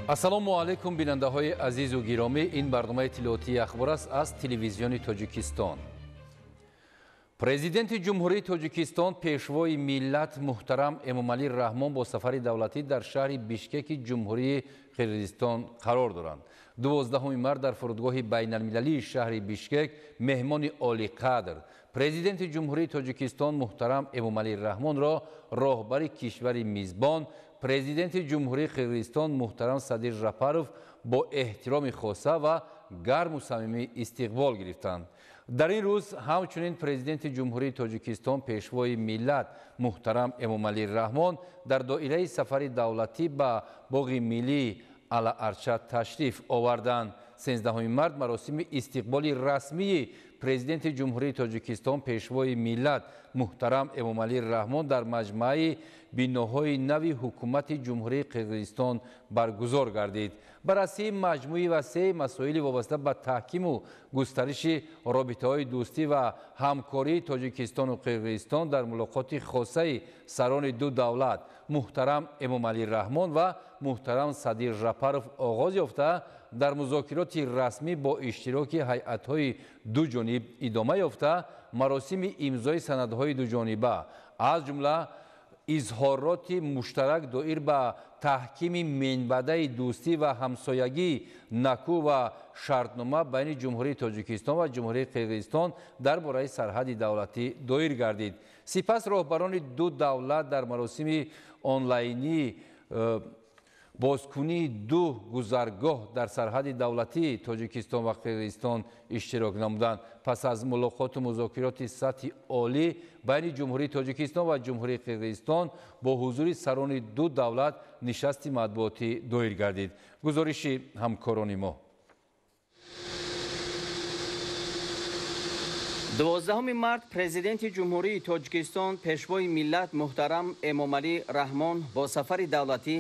ассалому алайкум бинандаҳои азизу гиромӣ, ин барномаи тиловатии ахбор аст аз телевизиони Тоҷикистон. Президенти ҷумҳурии Тоҷикистон пешвои миллат муҳтарам Эмомалӣ Раҳмон бо сафари давлатӣ дар шаҳри Бишкеки ҷумҳурии Қирғизистон қарор доранд. 12 март дар фурудгоҳи байналмилалии шаҳри Бишкек меҳмони олиқадр Президенти ҷумҳурии Тоҷикистон муҳтарам Эмомалӣ Раҳмонро роҳбари кишвари мизбон Президенти ҷумҳурии Қирғизистон муҳтарам Садир Жапаров бо эҳтироми хоса ва гарму самимӣ истиқбол гирифтанд. Дар ин рӯз ҳамчунин Президенти ҷумҳурии Тоҷикистон пешвои миллат муҳтарам Эмомалӣ Раҳмон дар доираи сафари давлатӣ ба боғи миллии Ала-Арча ташриф оварданд. 13 март маросими истиқболи расмии Президенти ҷумҳурии Тоҷикистон пешвои миллат муҳтарам Эмомалӣ Раҳмон дар маҷмӯаи биноҳои нави ҳукумати ҷумҳурии Қирғизистон баргузор гардид. Баррасии маҷмӯи васеъи масоили вобаста ба таҳкиму густариши робитаҳои дӯстӣ ва ҳамкории Тоҷикистону Қирғизистон дар мулоқоти хосаи сарони ду давлат муҳтарам Эмомалӣ Раҳмон ва муҳтарам Садир Жапаров оғоз ёфта, дар музокироти расмӣ бо иштироки ҳайатҳои дуҷониб идома ёфта, маросими имзои санадҳои дуҷониба аз ҷумла изҳороти муштарак доир ба таҳкими менбаъдаи дӯстӣ ва ҳамсоягии накӯ ва шартнома байни ҷумҳурии Тоҷикистон ва ҷумҳурии Қирғизистон дар бораи сарҳади давлатӣ доир гардид. Сипас роҳбарони ду давлат дар маросими онлайнии бозкунии ду гузаргоҳ дар сарҳади давлатии Тоҷикистон ва Қирғизистон иштирок намуданд. Пас аз мулоқоту музокироти сатҳи олӣ байни ҷумҳурии Тоҷикистон ва ҷумҳурии Қирғизистон бо ҳузури сарони ду давлат нишасти матбуотӣ доир гардид. гузориши ҳамкорони мо. 12 март Президенти ҷумҳурии Тоҷикистон пешвои миллат муҳтарам Эмомалӣ Раҳмон бо сафари давлатӣ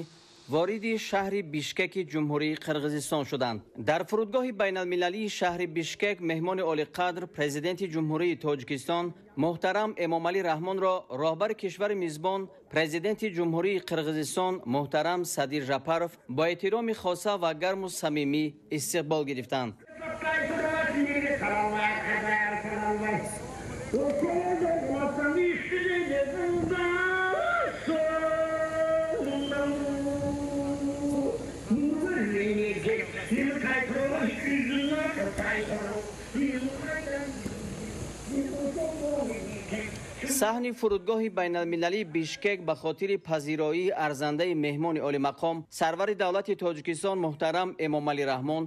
вориди шаҳри Бишкеки ҷумҳурии Қирғизистон шуданд. Дар фурудгоҳи байналмилалии шаҳри Бишкек меҳмони олиқадр Президенти ҷумҳурии Тоҷикистон муҳтарам Эмомалӣ Раҳмонро роҳбари кишвари мизбон Президенти ҷумҳурии Қирғизистон муҳтарам Садир Жапаров бо эҳтироми хоса ва гарму самимӣ истиқбол гирифтанд. саҳни фурудгоҳи байналмилалии Бишкек ба хотири пазироии арзандаи меҳмони олимақом сарвари давлати Тоҷикистон муҳтарам Эмомалӣ Раҳмон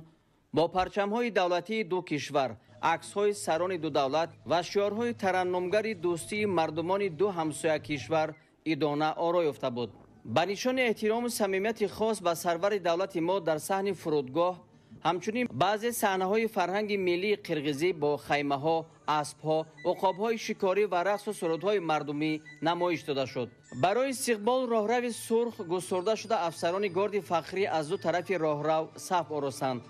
бо парчамҳои давлатии ду кишвар, аксҳои сарони ду давлат ва шиорҳои тараннумгари дӯстии мардумони ду ҳамсоя кишвар идона оро ёфта буд. ба нишони эҳтирому самимияти хос ба сарвари давлати мо дар саҳни фурудгоҳ ҳамчунин баъзе саҳнаҳои фарҳанги миллии қирғизӣ бо хаймаҳо, аспҳо, уқобҳои шикорӣ ва рақсу сурудҳои мардумӣ намоиш дода шуд. барои истиқбол роҳрави сурх густурда шуда афсарони горди фахрӣ аз ду тарафи роҳрав саф оростанд.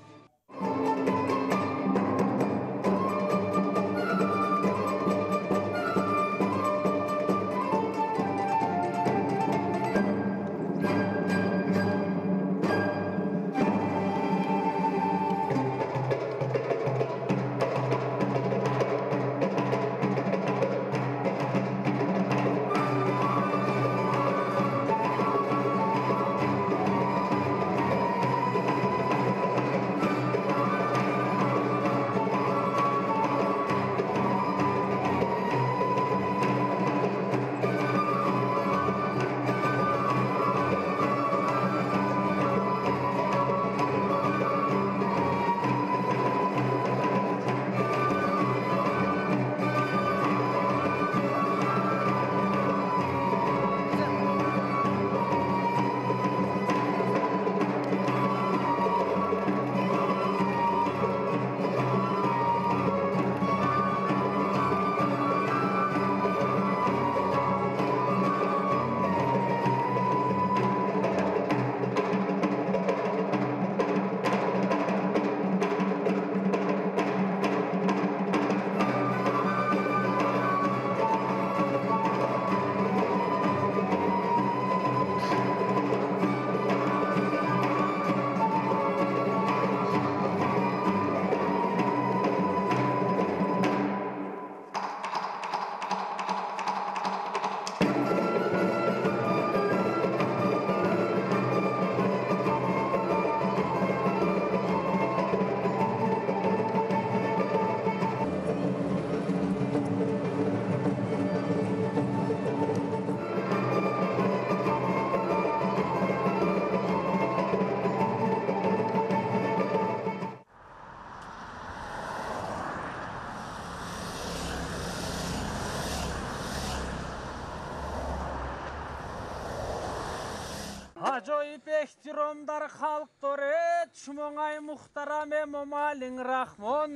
Ajoyip ehtiromdar halk doret, şumongay muhtaram Emomali Rahmon.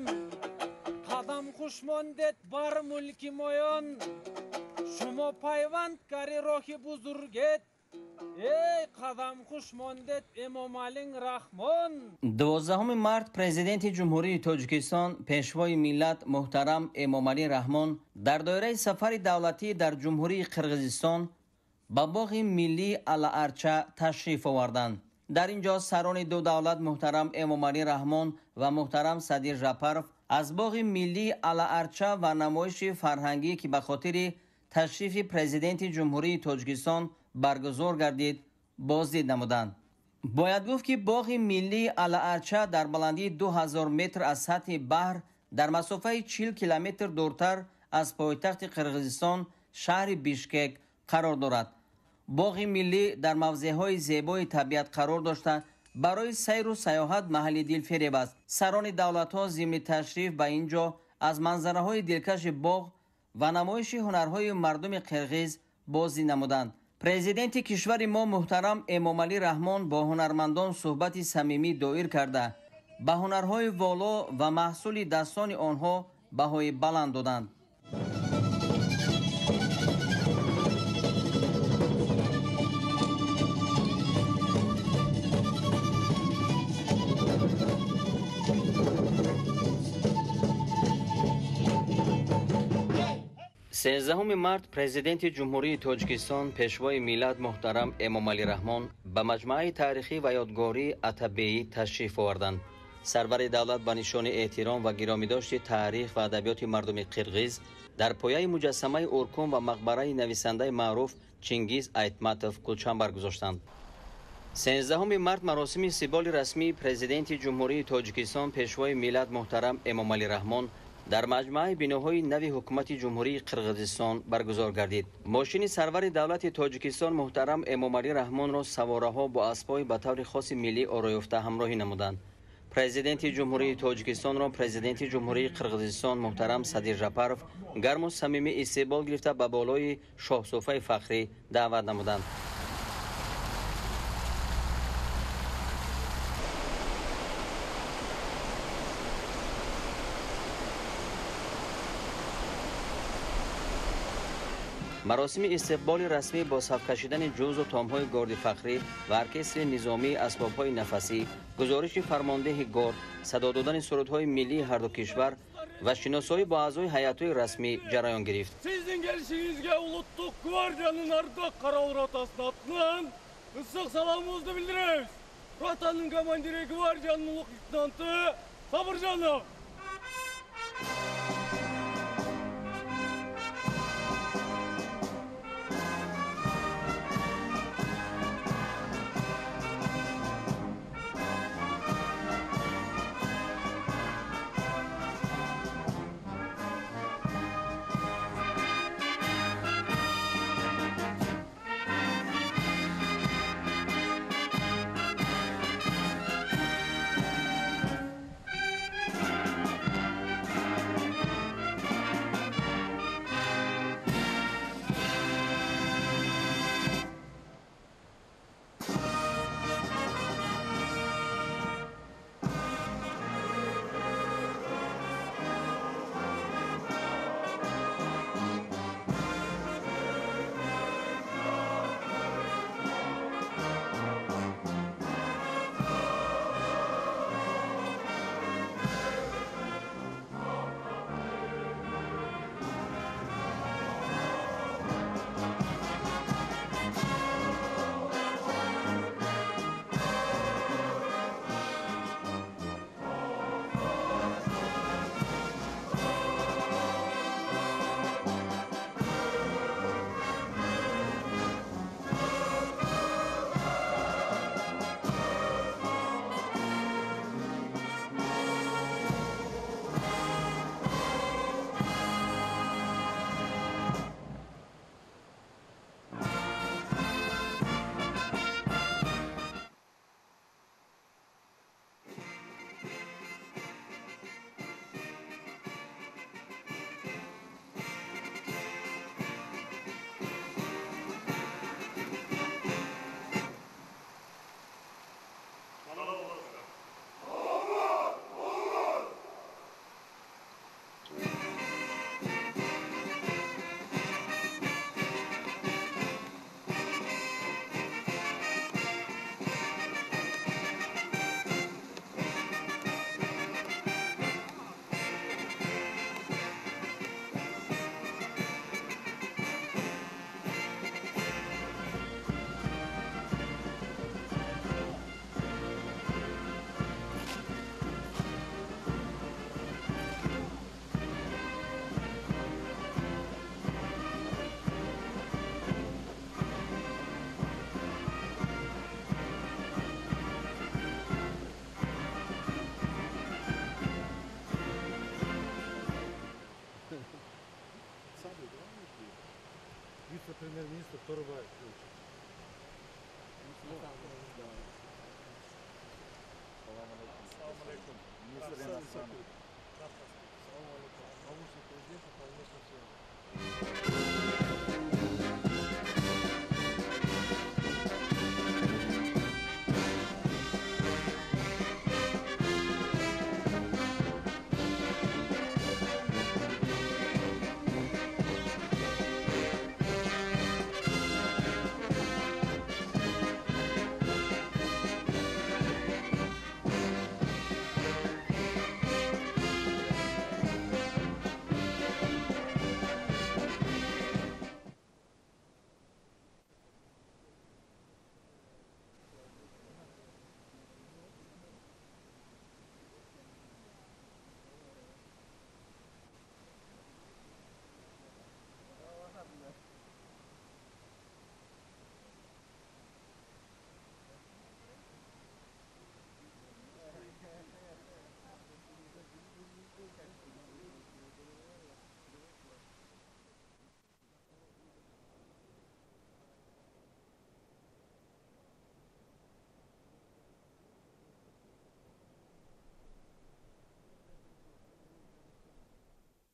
Kadam kuşmondet bar mulki moyon, şumo payvand kari rohi buzurget. Ey kadam kuşmondet Emomali Rahmon. 12 март президенти ҷумҳурии Тоҷикистон пешвои миллат муҳтарам Эмомалӣ Раҳмон дар доираи сафари давлатӣ дар ҷумҳурии Қирғизистон ба боғи миллии Алаарча ташриф оварданд. дар ин ҷо сарони ду давлат муҳтарам Эмомалӣ Раҳмон ва муҳтарам Садир Жапаров аз боғи миллии Алаарча ва намоиши фарҳангӣ ки ба хотири ташрифи президенти ҷумҳурии Тоҷикистон баргузор гардид боздид намуданд. бояд гуфт ки боғи миллии Алаарча дар баландии 2000 метр аз сатҳи баҳр дар масофаи 40 километр дуртар аз пойтахти Қирғизистон шаҳри Бишкек қарор дорад. боғи миллӣ дар мавзеъҳои зебои табиат қарор дошта барои сайру сайёҳат маҳалли дилфиреб аст. сарони давлатҳо зимни ташриф ба ин ҷо аз манзараҳои дилкаши боғ ва намоиши ҳунарҳои мардуми қирғиз бозӣ намуданд. президенти кишвари мо муҳтарам Эмомалӣ Раҳмон бо ҳунармандон суҳбати самимӣ доир карда ба ҳунарҳои воло ва маҳсули дастони онҳо баҳои баланд доданд. سیزدهم март президенти ҷумҳурии Тоҷикистон пешвои миллат муҳтарам Эмомалӣ Раҳмон ба маҷмӯаи таърихӣ ва ёдгории Атабеӣ ташриф оварданд. сарвари давлат ба нишони эҳтиром ва гиромидошти таърих ва адабиёти мардуми қирғиз дар пояи муҷассамаи Уркум ва мақбараи нависандаи маъруф Чингиз Айтматов гулчан баргузоштанд. 13 март маросими истиқболи расмии президенти ҷумҳурии Тоҷикистон пешвои миллат муҳтарам Эмомалӣ Раҳмон дар маҷмӯаи биноҳои нави ҳукумати ҷумҳурии Қирғизистон баргузор гардид. мошини сарвари давлати Тоҷикистон муҳтарам Эмомалӣ Раҳмонро савораҳо бо аспҳои ба таври хоси миллӣ ороёфта ҳамроҳӣ намуданд. президенти ҷумҳурии Тоҷикистонро президенти ҷумҳурии Қирғизистон муҳтарам Садир Жапаров гарму самимӣ истиқбол гирифта ба болои шоҳсӯфаи фахрӣ даъват намуданд. маросими истиқболи расмӣ бо саф кашидани ҷузу томҳои горди фахрӣ ва оркестри низомии асбобҳои нафасӣ, гузориши фармондеҳи горд, садо додани сурудҳои миллии ҳарду кишвар ва шиносоӣ бо аъзои ҳайатҳои расмӣ ҷараён гирифт. Сиздин келишиңизге улуттук гвардиянын ардак каравыл ротасынын атынан ысык саламыбызды билдиребиз. Ротанын командири гвардиянын улук лейтенанты Сабыржанов.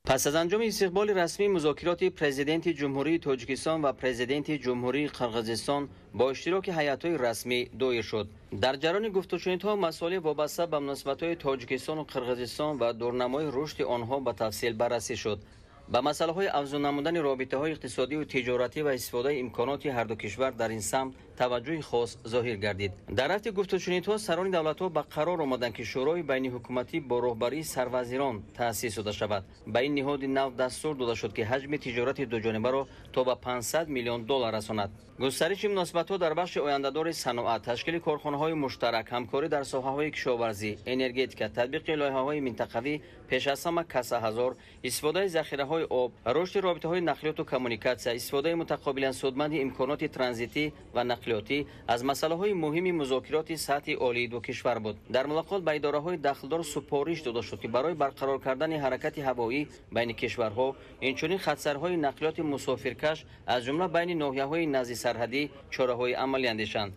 پس از انجام استقبال رسمی مذاکرات پرزیدنت جمهوری تاجیکستان و پرزیدنت جمهوری قرقیزستان با اشتراک هیئت‌های رسمی دایر شد. در جریان گفت و شنودها مسائل وابسته به مناسبت‌های تاجیکستان و قرقیزستان و دورنمای رشد آنها به تفصیل بررسی شد. به مسائل‌های افزون نمودن رابطه‌های اقتصادی و تجارتی و استفاده امکانات هر دو کشور در این سمت توجه خاص ظاهر گردید. در رفت گفت و شنودها سران دولت‌ها به قرار آمدند که شورای بین حکومتی با راهبری سروزیران تأسیس شده شود. به این نهاد نو دستور داده شد که حجم تجارت دو جانبه را تا به 500 میلیون دلار رساند. گسترش مناسبت‌ها در بخش آینده‌دار صنعت، تشکیل کارخانه‌های مشترک، همکاری در ساحه‌های کشاورزی، انرژتیک، تطبیق لایحه‌های منطقوی، پیش از همه کسه هزار، استفاده از ذخیره‌های آب، رشد رابطه‌های نقلیات و کمونیکاسیون، استفاده متقابلا سودمند امکانات ترانزیتی و نقلیاتی از مسائل مهم مذاکرات سطحی عالی دو کشور بود. در ملاقات با اداره‌های دخلدار سپارش داده شد که برای برقرار کردن حرکت هوایی بین کشورها، اینچنین خط‌سرهای نقلیات مسافرکش از جمله بین ناحیه‌های نزدیک سرحدی چاره‌های عملی اندیشند.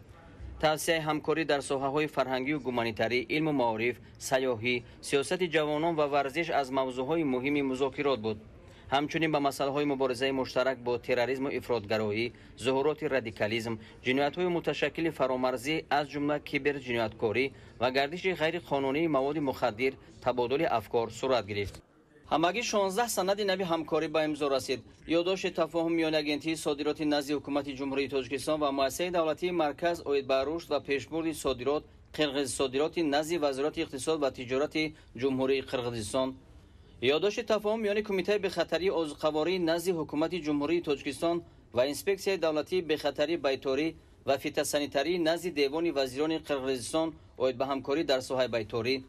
توسعه همکاری در ساحه‌های فرهنگی و گومانیتری، علم و معارف، سیاحی، سیاست جوانان و ورزش از موضوعهای مهم مذاکرات بود. همچنین به مسائل مبارزه مشترک با تروریسم و افراطگرایی، ظهورات رادیکالیسم، جنایت‌های متشکل فرامرزی از جمله کیبر جنایتکاری و گردش غیر قانونی مواد مخدر، تبادل افکار صورت گرفت. همگی 16 سند نوی همکاری به امضا رسید. یادداشت تفاهم میان اگنتی صادرات نزد حکومت جمهوری تاجیکستان و مؤسسه دولتی مرکز عاید به رشد و پیشبرد صادرات قرقیز صادرات نزد وزارت اقتصاد و تجارت جمهوری قرقیزستان. یادداشت تفاهم میان کمیته بخطری عضوقواری نزد حکومت جمهوری تاجیکستان و انسپکسیون دولتی بخطری بیطاری و فیتوسانیتری نزد دیوان وزیران قرقیزستان عاید به همکاری در ساحه بیطاری.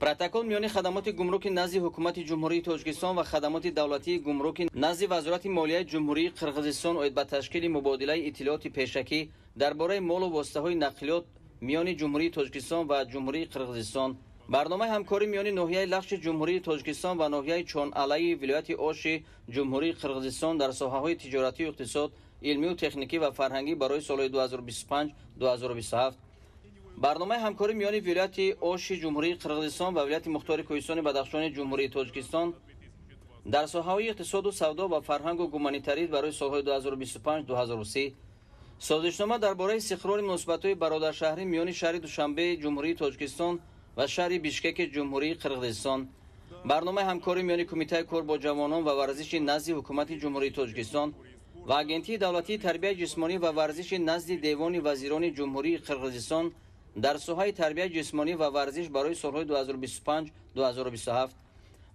پروتکل میان خدمات گمرک نزد حکومت جمهوری تاجیکستان و خدمات دولتی گمرک نزد وزارت مالیه جمهوری قرقیزستان عاید به تشکیل مبادله اطلاعات پیشکی درباره مال و واسطه‌های نقلیات میان جمهوری تاجیکستان و جمهوری قرقیزستان. برنامه همکاری میان ناحیه لخش جمهوری تاجیکستان و ناحیه چون علی ولایت اوش جمهوری قرقیزستان در ساحه‌های تجارتی و اقتصاد، علمی و تکنیکی و فرهنگی برای سال 2025-2027. برنامه همکاری میان ولایت اوش جمهوری قرقیزستان و ولایت مختار کوهستان بدخشان جمهوری تاجیکستان در ساحه‌های اقتصاد و سودا و فرهنگ و گومانیتری برای سال‌های 2025-2030. سازشنامه درباره استقرار مناسبت‌های برادرشهری میان شهر دوشنبه جمهوری تاجیکستان و شهر بیشکک جمهوری قرقیزستان. برنامه همکاری میان کمیته کار با جوانان و ورزش نزد حکومت جمهوری تاجیکستان و اگنتی دولتی تربیت جسمانی و ورزش نزد دیوان وزیران جمهوری قرقیزستان در ساحه تربیت جسمانی و ورزش برای سال‌های 2025-2027.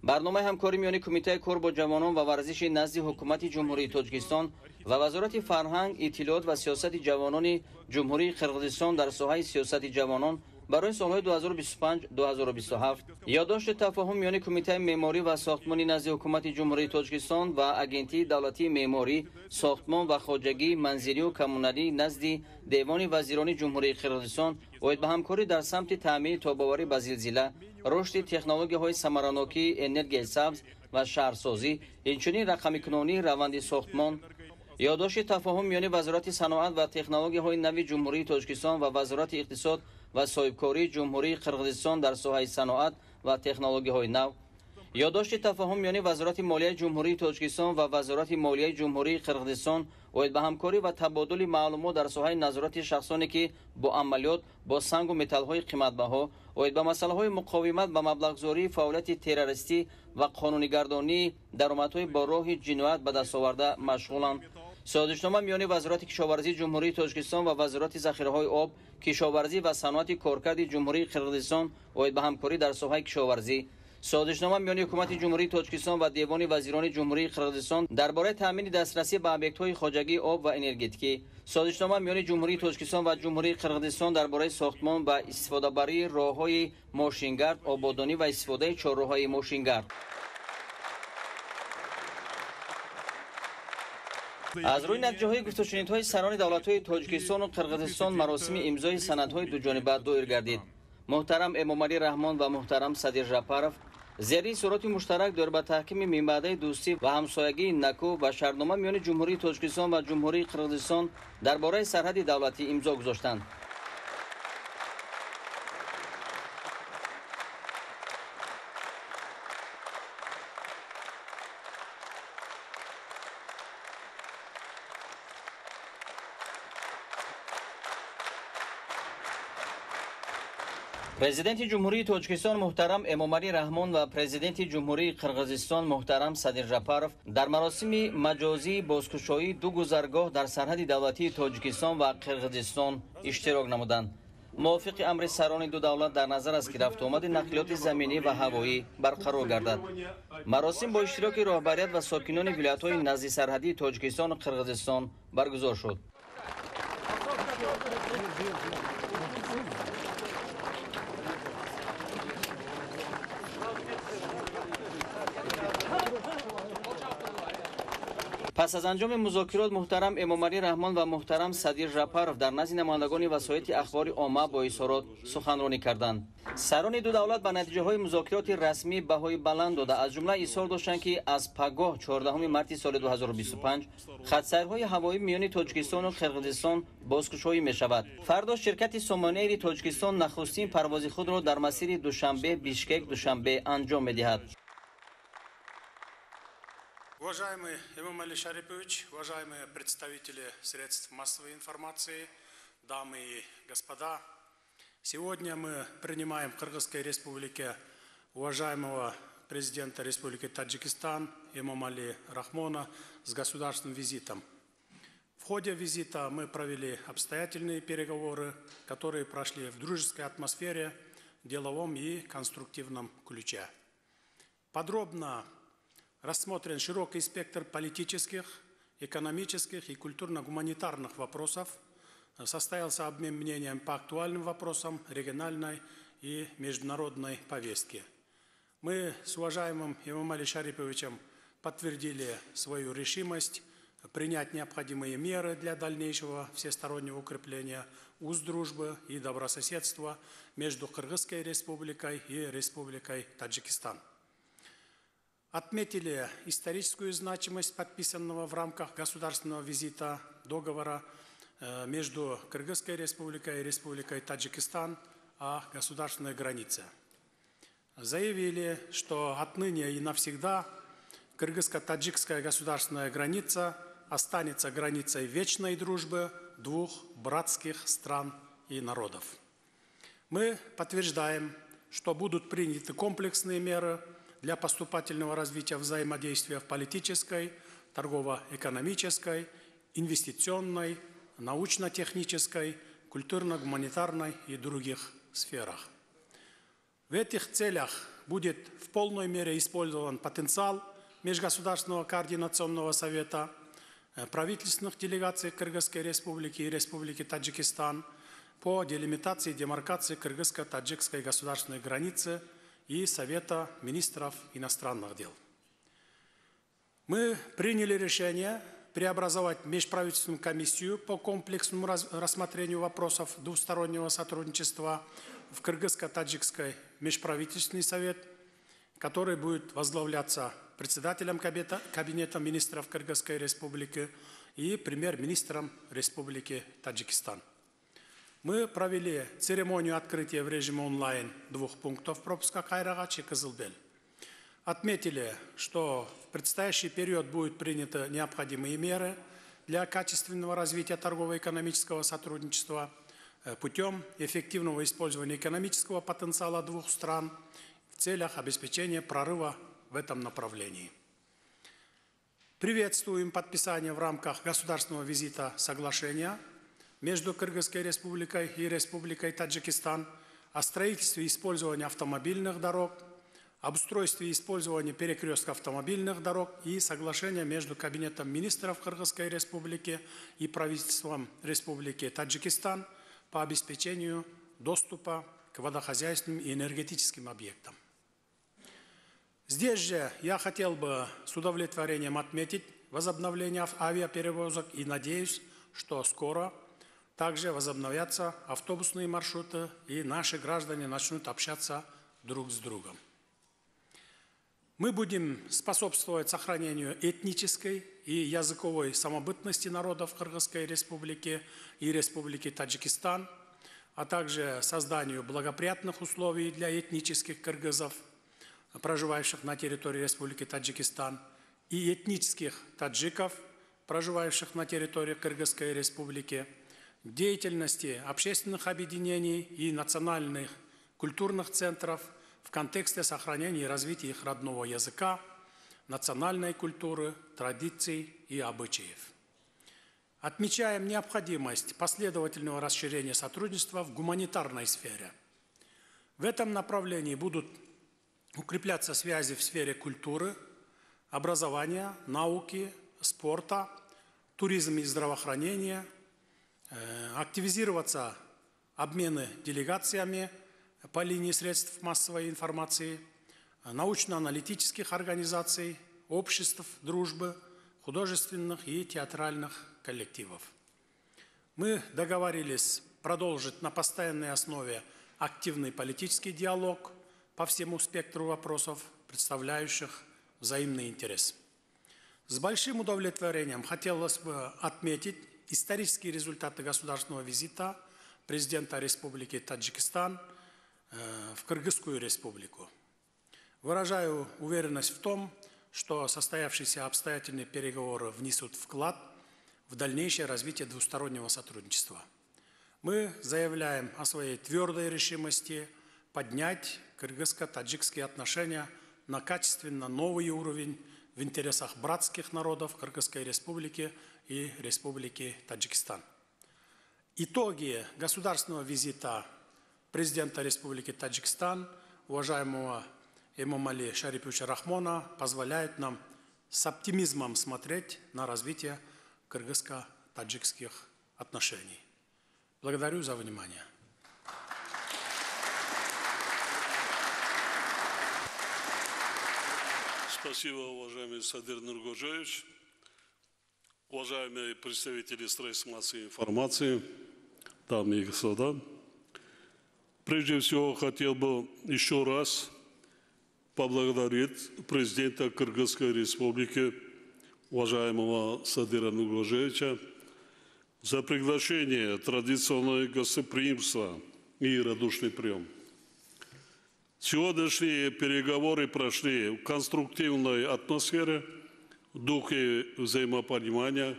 برنامه همکاری میان کمیته کار با جوانان و ورزش نزد حکومت جمهوری تاجیکستان و وزارت فرهنگ، اطلاعات و سیاست جوانان جمهوری قرقیزستان در ساحه سیاست جوانان برای سال‌های 2025-2027. یادداشت تفاهم میان کمیته معماری و ساختمانی نزد حکومت جمهوری تاجیکستان و اگنتی دولتی معماری، ساختمان و خواجگی منزلی و کمونالی نزد دیوان وزیران جمهوری قرقیزستان عاید به همکاری در سمت تامین تاب‌آوری به زلزله، رشد تکنولوژی‌های ثمراناکی انرژی سبز و شهرسازی، اینچنین رقم‌کنونی روند ساختمان. یادداشت تفاهم میان وزارت صنعت و تکنولوژی‌های نوی جمهوری تاجیکستان و وزارت اقتصاد و صاحبکاری جمهوری قرقیزستان در ساحه صنعت ва технологияҳои нав, ёддошти тафаҳум миёни вазорати молияи ҷумҳурии Тоҷикистон ва вазорати молияи ҷумҳурии Қирғизистон оид ба ҳамкорӣ ва табодули маълумот дар соҳаи назорати шахсоне ки бо амалиёт бо сангу металлҳои қиматбаҳо оид ба масъалаҳои муқовимат ба маблағзории фаъолияти террористӣ ва қонунигардонии даромадҳои бо роҳи ҷиноят ба дастоварда машғуланд. созишнома миёни вазорати кишоварзии ҷумҳурии Тоҷикистон ва вазорати захираҳои об, кишоварзӣ ва саноати коркарди ҷумҳурии Қирғизистон оид ба ҳамкорӣ дар соҳаи кишоварзӣ, созишнома миёни ҳукумати ҷумҳурии Тоҷикистон ва Девони вазирони ҷумҳурии Қирғизистон дар бораи таъмини дастрасӣ ба объектҳои хоҷагии об ва энергетикӣ, созишнома миёни ҷумҳурии Тоҷикистон ва ҷумҳурии Қирғизистон дар бораи сохтмон ва истифодабарии роҳҳои мошингард, ободонӣ ва истифодаи чорроҳҳои мошингард. аз рӯи натиҷаҳои гуфтушунидҳои сарони давлатҳои Тоҷикистону Қирғизистон маросими имзои санадҳои дуҷониба доир гардид. муҳтарам Эмомалӣ Раҳмон ва муҳтарам Садир Жапаров зери сурати муштарак доир ба таҳкими минбаъдаи дӯстӣ ва ҳамсоягии накӯ ва шартнома миёни ҷумҳурии Тоҷикистон ва ҷумҳурии Қирғизистон дар бораи сарҳади давлатӣ имзо гузоштанд. президенти ҷумҳурии Тоҷикистон муҳтарам Эмомалӣ Раҳмон ва президенти ҷумҳурии Қирғизистон муҳтарам Садир Жапаров дар маросими маҷозии бозкушоии ду гузаргоҳ дар сарҳади давлатии Тоҷикистон ва Қирғизистон иштирок намуданд. мувофиқи амри сарони ду давлат дар назар аст ки рафтуомади нақлиёти заминӣ ва ҳавоӣ барқарор гардад. маросим бо иштироки роҳбарият ва сокинони вилоятҳои назди сарҳадии Тоҷикистону Қирғизистон баргузор шуд. пас аз анҷоми музокирот муҳтарам Эмомалӣ Раҳмон ва муҳтарам Садир Жапаров дар назди намояндагони васоити ахбори омма бо изҳорот суханронӣ карданд. сарони ду давлат ба натиҷаҳои музокироти расмӣ баҳои баланд дода аз ҷумла изҳор доштанд ки аз пагоҳ 14 марти соли 2025 хатсайрҳои ҳавоӣ миёни Тоҷикистону Қирғизистон бозкушоӣ мешавад. фардо ширкати Сомонеери Тоҷикистон нахустин парвози худро дар масири Душанбе Бишкек Душанбе анҷом медиҳад. Уважаемый Эмомалӣ Шарипович, уважаемые представители средств массовой информации, дамы и господа, сегодня мы принимаем в Кыргызской республике уважаемого президента Республики Таджикистан Эмомалӣ Рахмона с государственным визитом. В ходе визита мы провели обстоятельные переговоры, которые прошли в дружеской атмосфере, деловом и конструктивном ключе. Подробно рассмотрен широкий спектр политических, экономических и культурно-гуманитарных вопросов. Состоялся обмен мнением по актуальным вопросам региональной и международной повестки. Мы с уважаемым Эмомалӣ Шариповичем подтвердили свою решимость принять необходимые меры для дальнейшего всестороннего укрепления уз дружбы и добрососедства между Кыргызской республикой и Республикой Таджикистан. Отметили историческую значимость подписанного в рамках государственного визита договора между Кыргызской республикой и Республикой Таджикистан о государственной границе. Заявили, что отныне и навсегда кыргызско-таджикская государственная граница останется границей вечной дружбы двух братских стран и народов. Мы подтверждаем, что будут приняты комплексные меры для поступательного развития взаимодействия в политической, торгово-экономической, инвестиционной, научно-технической, культурно-гуманитарной и других сферах. В этих целях будет в полной мере использован потенциал Межгосударственного координационного совета, правительственных делегаций Кыргызской республики и Республики Таджикистан по делимитации и демаркации кыргызско-таджикской государственной границы и Совета министров иностранных дел. Мы приняли решение преобразовать межправительственную комиссию по комплексному рассмотрению вопросов двустороннего сотрудничества в Кыргызско-таджикский межправительственный совет, который будет возглавляться председателем Кабинета министров Кыргызской республики и премьер-министром Республики Таджикистан. Мы провели церемонию открытия в режиме онлайн 2 пунктов пропуска Кайрагач и Кызылбель. Отметили, что в предстоящий период будут приняты необходимые меры для качественного развития торгово-экономического сотрудничества путем эффективного использования экономического потенциала двух стран в целях обеспечения прорыва в этом направлении. Приветствуем подписание в рамках государственного визита соглашения между Кыргызской республикой и Республикой Таджикистан о строительстве и использовании автомобильных дорог, об устройстве и использовании перекрестков автомобильных дорог и соглашения между Кабинетом министров Кыргызской республики и правительством Республики Таджикистан по обеспечению доступа к водохозяйственным и энергетическим объектам. Здесь же я хотел бы с удовлетворением отметить возобновление авиаперевозок и надеюсь, что скоро также возобновятся автобусные маршруты и наши граждане начнут общаться друг с другом. Мы будем способствовать сохранению этнической и языковой самобытности народов Кыргызской республики и Республики Таджикистан, а также созданию благоприятных условий для этнических кыргызов, проживающих на территории Республики Таджикистан, и этнических таджиков, проживающих на территории Кыргызской республики, деятельности общественных объединений и национальных культурных центров в контексте сохранения и развития их родного языка, национальной культуры, традиций и обычаев. Отмечаем необходимость последовательного расширения сотрудничества в гуманитарной сфере. В этом направлении будут укрепляться связи в сфере культуры, образования, науки, спорта, туризма и здравоохранения, активизироваться обмены делегациями по линии средств массовой информации, научно-аналитических организаций, обществ дружбы, художественных и театральных коллективов. Мы договорились продолжить на постоянной основе активный политический диалог по всему спектру вопросов, представляющих взаимный интерес. С большим удовлетворением хотелось бы отметить исторические результаты государственного визита президента Республики Таджикистан в Кыргызскую республику. Выражаю уверенность в том, что состоявшиеся обстоятельные переговоры внесут вклад в дальнейшее развитие двустороннего сотрудничества. Мы заявляем о своей твердой решимости поднять кыргызско-таджикские отношения на качественно новый уровень в интересах братских народов Кыргызской республики и Республики Таджикистан. Итоги государственного визита президента Республики Таджикистан, уважаемого Эмомали Шариповича Рахмона, позволяют нам с оптимизмом смотреть на развитие кыргызско-таджикских отношений. Благодарю за внимание. Спасибо, уважаемый Садыр Нургожевич. Уважаемые представители средств массовой информации, дамы и господа, прежде всего хотел бы еще раз поблагодарить президента Кыргызской республики, уважаемого Садыра Нургожевича, за приглашение, традиционное гостеприимство и радушный прием. Сегодняшние переговоры прошли в конструктивной атмосфере, в духе взаимопонимания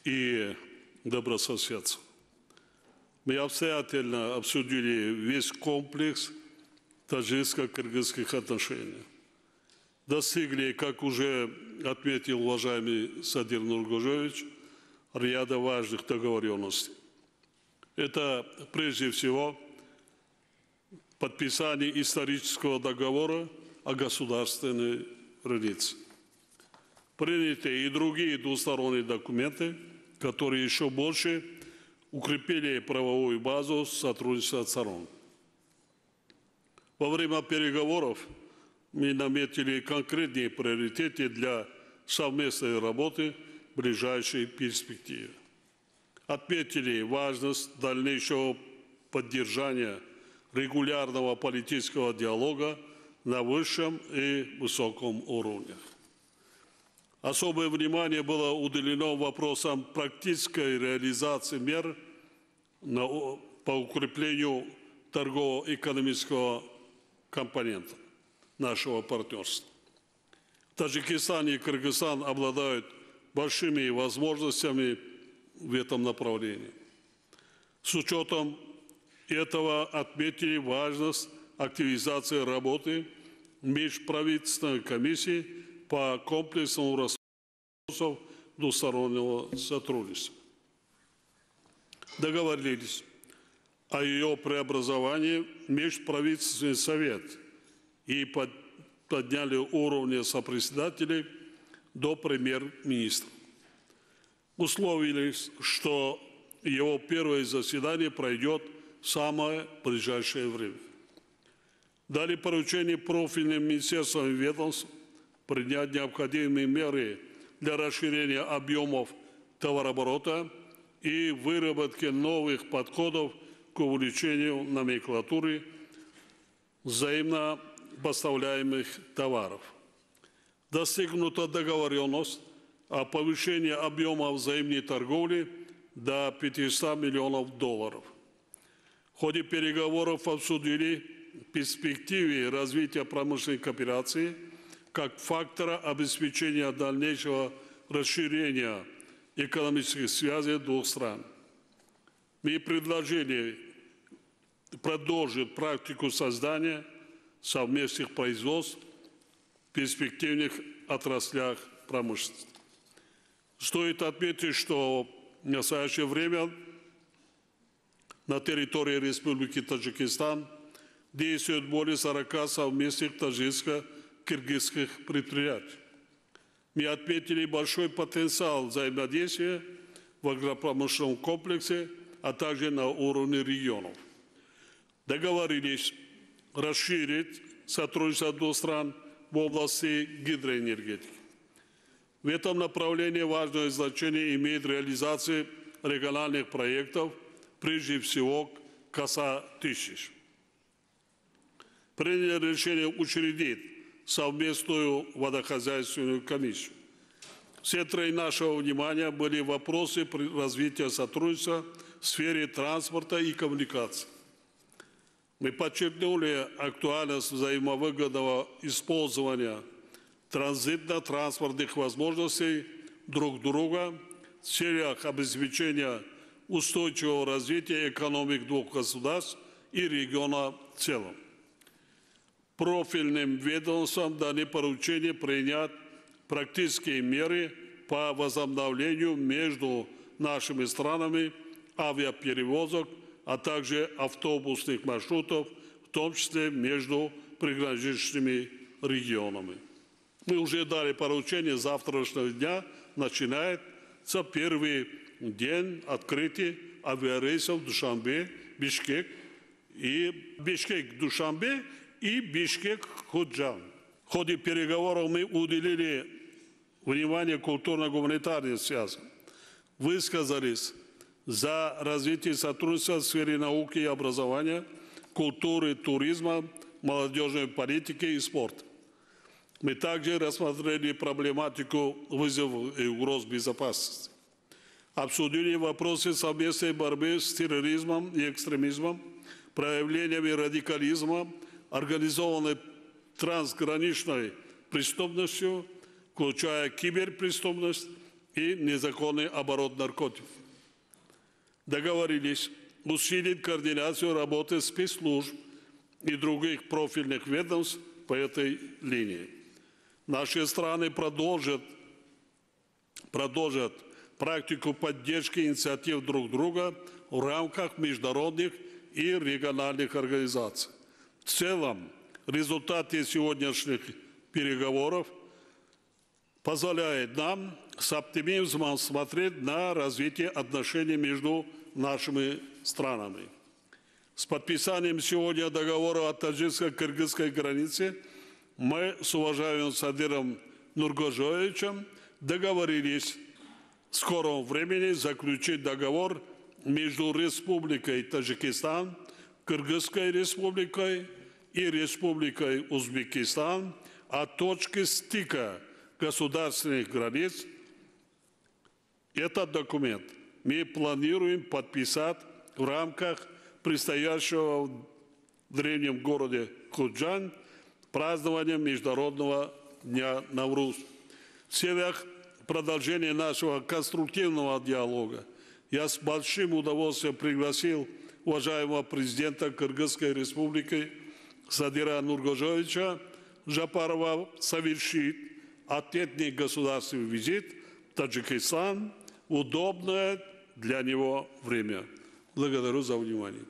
и добрососедства. Мы обстоятельно обсудили весь комплекс таджикско-кыргызских отношений. Достигли, как уже отметил уважаемый Садыр Нургожевич, ряда важных договоренностей. Это прежде всего подписание исторического договора о государственной границе. Приняты и другие двусторонние документы, которые еще больше укрепили правовую базу сотрудничества сторон. Во время переговоров мы наметили конкретные приоритеты для совместной работы в ближайшей перспективе. Отметили важность дальнейшего поддержания регулярного политического диалога на высшем и высоком уровнях. Особое внимание было уделено вопросам практической реализации мер по укреплению торгово-экономического компонента нашего партнерства. Таджикистан и Кыргызстан обладают большими возможностями в этом направлении. С учетом этого отметили важность активизации работы межправительственной комиссии по комплексному рассмотрению двустороннего сотрудничества. Договорились о ее преобразовании в межправительственный совет и подняли уровень сопредседателей до премьер-министра. Условились, что его первое заседание пройдет в самое ближайшее время. Дали поручение профильным министерствам и ведомствам принять необходимые меры для расширения объемов товарооборота и выработки новых подходов к увеличению номенклатуры взаимно поставляемых товаров. Достигнута договоренность о повышении объема взаимной торговли до $500 миллионов. В ходе переговоров обсудили перспективы развития промышленной кооперации как фактора обеспечения дальнейшего расширения экономических связей двух стран. Мы предложили продолжить практику создания совместных производств в перспективных отраслях промышленности. Стоит отметить, что в настоящее время на территории Республики Таджикистан действует более 40 совместных таджикско-кыргызских предприятий. Мы отметили большой потенциал взаимодействия в агропромышленном комплексе, а также на уровне регионов. Договорились расширить сотрудничество двух стран в области гидроэнергетики. В этом направлении важное значение имеет реализация региональных проектов, прежде всего КОСА-1000. Приняли решение учредить совместную водохозяйственную комиссию. В центре нашего внимания были вопросы развития сотрудничества в сфере транспорта и коммуникаций. Мы подчеркнули актуальность взаимовыгодного использования транзитно-транспортных возможностей друг друга в целях обеспечения устойчивого развития экономик двух государств и региона в целом. Профильным ведомствам даны поручения принять практические меры по возобновлению между нашими странами авиаперевозок, а также автобусных маршрутов, в том числе между приграничными регионами. Мы уже дали поручение с завтрашнего дня, начинается первый день открытия авиарейсов Душанбе, Бишкек и Бишкек-Душанбе и Бишкек-Худжан. В ходе переговоров мы уделили внимание культурно-гуманитарным связям, высказались за развитие сотрудничества в сфере науки и образования, культуры, туризма, молодежной политики и спорта. Мы также рассмотрели проблематику вызовов и угроз безопасности. Обсудили вопросы совместной борьбы с терроризмом и экстремизмом, проявлениями радикализма, организованной трансграничной преступностью, включая киберпреступность и незаконный оборот наркотиков. Договорились усилить координацию работы спецслужб и других профильных ведомств по этой линии. Наши страны продолжат практику поддержки инициатив друг друга в рамках международных и региональных организаций. В целом, результаты сегодняшних переговоров позволяют нам с оптимизмом смотреть на развитие отношений между нашими странами. С подписанием сегодня договора о таджикско-кыргызской границе мы с уважаемым Садыром Нургожоевичем договорились в скором времени заключить договор между Республикой Таджикистан, Кыргызской республикой и Республикой Узбекистан о точке стыка государственных границ. Этот документ мы планируем подписать в рамках предстоящего в древнем городе Худжан празднования Международного дня Навруз. В целях продолжения нашего конструктивного диалога я с большим удовольствием пригласил уважаемого президента Кыргызской республики Садира Нургожевича Жапарова совершить ответный государственный визит в Таджикистан в удобное для него время. Благодарю за внимание.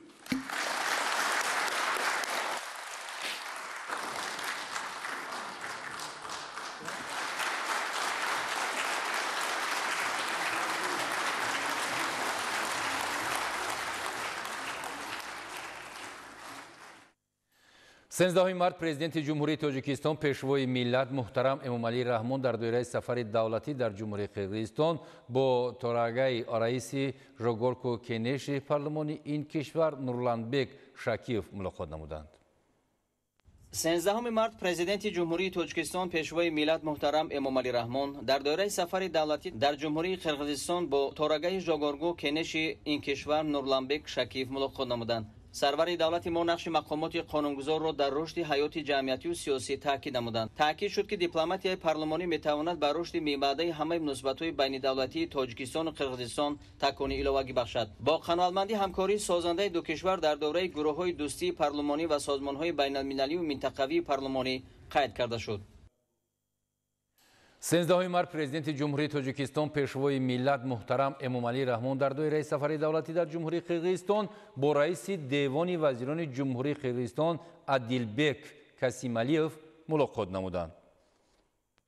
سیزدهم مارت پرزیدنت جمهوری تاجیکستان پیشوای ملت محترم امامعلی رحمان در دوره سفر دولتی در جمهوری قرقیزستان با تورگای رئیس ژوگورکو کنش پارلمانی این کشور نورلانبک شاکیف ملاقات نمودند. 13 مارت پرزیدنت جمهوری تاجیکستان پیشوای ملت محترم امامعلی رحمان در دوره سفر دولتی در جمهوری قرقیزستان با تورگای ژوگورکو کنش این کشور نورلانبک شاکیف ملاقات نمودند. سروری دولت ما نقش مقامات قانونگذار را در رشد حیات جمعیتی و سیاسی تاکید نمودند. تاکید شد که دیپلماتیای پارلمانی میتواند بر رشد میبعده همه مناسبت‌های بین دولتی تاجیکستان و قرقیزستان تکانی ایلوگی بخشد. با قناعتمندی همکاری سازنده دو کشور در دوره گروه‌های دوستی پارلمانی و سازمان‌های بین‌المللی و منطقوی پارلمانی قید کرده شد. 13 مارت پرزیدنت جمهوری تاجیکستان پیشوای ملت محترم امامعلی رحمان در دوره سفر دولتی در جمهوری قرقیزستان با رئیس دیوان وزیران جمهوری قرقیزستان عادیلبک کاسیمالیف ملاقات نمودند.